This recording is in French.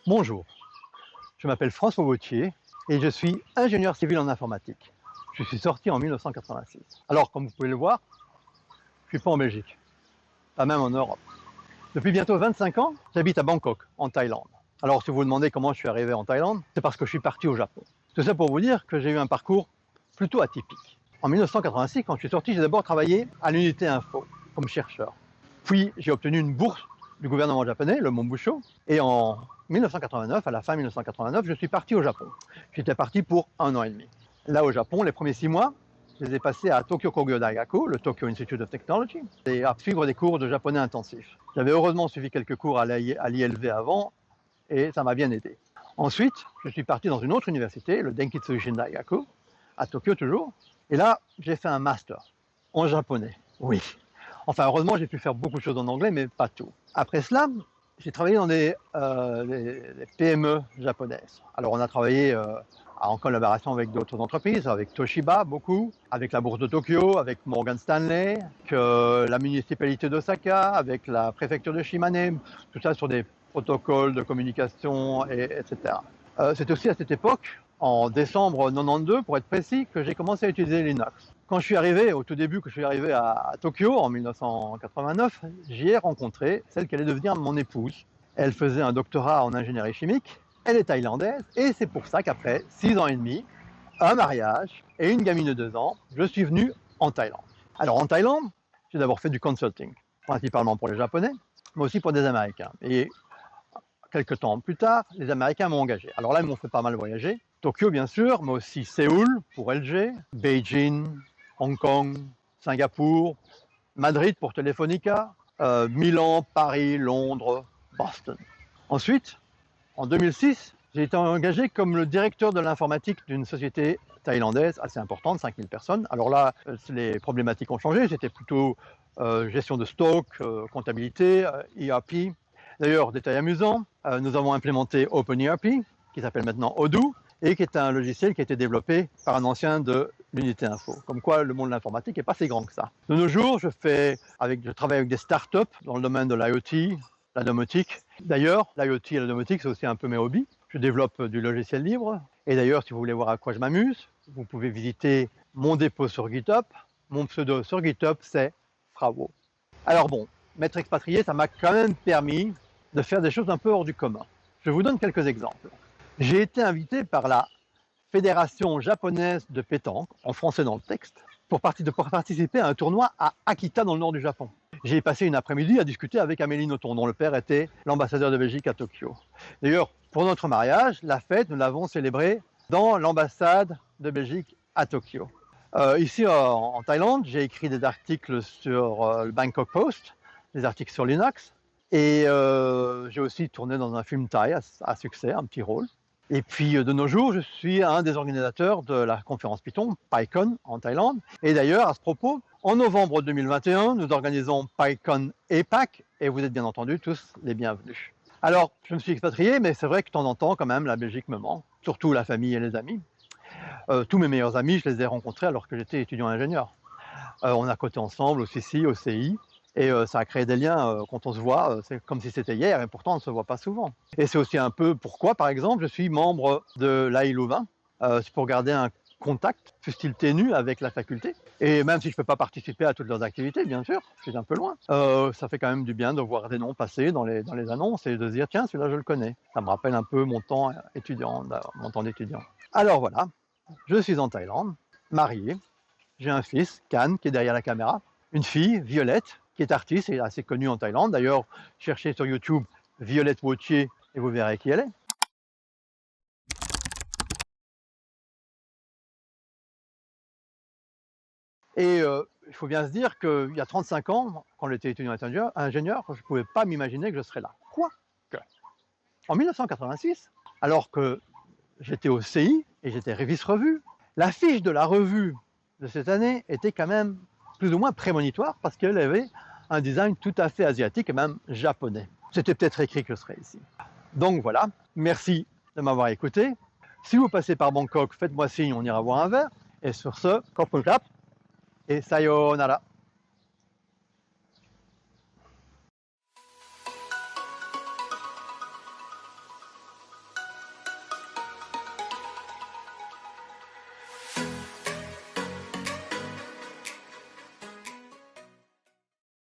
Bonjour, je m'appelle François Vautier et je suis ingénieur civil en informatique. Je suis sorti en 1986. Alors, comme vous pouvez le voir, je ne suis pas en Belgique, pas même en Europe. Depuis bientôt 25 ans, j'habite à Bangkok, en Thaïlande. Alors, si vous vous demandez comment je suis arrivé en Thaïlande, c'est parce que je suis parti au Japon. Tout ça pour vous dire que j'ai eu un parcours plutôt atypique. En 1986, quand je suis sorti, j'ai d'abord travaillé à l'unité info, comme chercheur. Puis, j'ai obtenu une bourse du gouvernement japonais, le Monbusho, et en 1989, à la fin 1989, je suis parti au Japon. J'étais parti pour 1 an et demi. Là, au Japon, les premiers 6 mois, je les ai passés à Tokyo Kogyo Daigaku, le Tokyo Institute of Technology, et à suivre des cours de japonais intensifs. J'avais heureusement suivi quelques cours à l'ILV avant, et ça m'a bien aidé. Ensuite, je suis parti dans une autre université, le Denkitsuishin Daigaku, à Tokyo toujours, et là, j'ai fait un master en japonais. Oui. Enfin, heureusement, j'ai pu faire beaucoup de choses en anglais, mais pas tout. Après cela, j'ai travaillé dans des PME japonaises. Alors, on a travaillé en collaboration avec d'autres entreprises, avec Toshiba beaucoup, avec la Bourse de Tokyo, avec Morgan Stanley, avec la municipalité d'Osaka, avec la préfecture de Shimane, tout ça sur des protocoles de communication, etc. C'est aussi à cette époque, en décembre 92 pour être précis, que j'ai commencé à utiliser Linux. Quand je suis arrivé, au tout début, que je suis arrivé à Tokyo en 1989, j'y ai rencontré celle qui allait devenir mon épouse. Elle faisait un doctorat en ingénierie chimique, elle est thaïlandaise, et c'est pour ça qu'après 6 ans et demi, un mariage et une gamine de 2 ans, je suis venu en Thaïlande. Alors en Thaïlande, j'ai d'abord fait du consulting, principalement pour les Japonais, mais aussi pour des Américains. Et quelques temps plus tard, les Américains m'ont engagé. Alors là, ils m'ont fait pas mal voyager. Tokyo, bien sûr, mais aussi Séoul pour LG, Beijing, Hong Kong, Singapour, Madrid pour Telefonica, Milan, Paris, Londres, Boston. Ensuite, en 2006, j'ai été engagé comme le directeur de l'informatique d'une société thaïlandaise assez importante, 5000 personnes. Alors là, les problématiques ont changé. C'était plutôt gestion de stock, comptabilité, ERP. D'ailleurs, détail amusant, nous avons implémenté OpenERP, qui s'appelle maintenant Odoo, et qui est un logiciel qui a été développé par un ancien de l'unité info. Comme quoi, le monde de l'informatique n'est pas si grand que ça. De nos jours, je travaille avec des startups dans le domaine de l'IoT, la domotique. D'ailleurs, l'IoT et la domotique, c'est aussi un peu mes hobbies. Je développe du logiciel libre. Et d'ailleurs, si vous voulez voir à quoi je m'amuse, vous pouvez visiter mon dépôt sur GitHub. Mon pseudo sur GitHub, c'est Fravo. Alors bon, m'être expatrié, ça m'a quand même permis de faire des choses un peu hors du commun. Je vous donne quelques exemples. J'ai été invité par la Fédération japonaise de pétanque, en français dans le texte, pour participer à un tournoi à Akita dans le nord du Japon. J'ai passé une après-midi à discuter avec Amélie Nothomb, dont le père était l'ambassadeur de Belgique à Tokyo. D'ailleurs, pour notre mariage, la fête, nous l'avons célébrée dans l'ambassade de Belgique à Tokyo. Ici en Thaïlande, j'ai écrit des articles sur le Bangkok Post, des articles sur Linux, et j'ai aussi tourné dans un film thaï à succès, un petit rôle. Et puis de nos jours, je suis un des organisateurs de la conférence Python, PyCon, en Thaïlande. Et d'ailleurs, à ce propos, en novembre 2021, nous organisons PyCon EPAC, et vous êtes bien entendu tous les bienvenus. Alors, je me suis expatrié, mais c'est vrai que de temps en temps, quand même, la Belgique me manque, surtout la famille et les amis. Tous mes meilleurs amis, je les ai rencontrés alors que j'étais étudiant ingénieur. On a coté ensemble au CCI, au CI, et ça a créé des liens quand on se voit, c'est comme si c'était hier, et pourtant on ne se voit pas souvent. Et c'est aussi un peu pourquoi, par exemple, je suis membre de l'AI Louvain, c'est pour garder un contact, fût-il ténu, avec la faculté. Et même si je ne peux pas participer à toutes leurs activités, bien sûr, je suis un peu loin, ça fait quand même du bien de voir des noms passer dans les annonces et de se dire, tiens, celui-là, je le connais. Ça me rappelle un peu mon temps étudiant, mon temps d'étudiant. Alors voilà, je suis en Thaïlande, marié, j'ai un fils, Can, qui est derrière la caméra, une fille, Violette, qui est artiste et assez connue en Thaïlande. D'ailleurs, cherchez sur YouTube Violette Vautier et vous verrez qui elle est. Et il faut bien se dire qu'il y a 35 ans, quand j'étais étudiant ingénieur, je ne pouvais pas m'imaginer que je serais là. Quoique, en 1986, alors que j'étais au CI et j'étais révise-revue, la fiche de la revue de cette année était quand même plus ou moins prémonitoire parce qu'elle avait un design tout à fait asiatique et même japonais. C'était peut-être écrit que je serais ici. Donc voilà, merci de m'avoir écouté. Si vous passez par Bangkok, faites-moi signe, on ira boire un verre. Et sur ce, kopul krap et sayonara.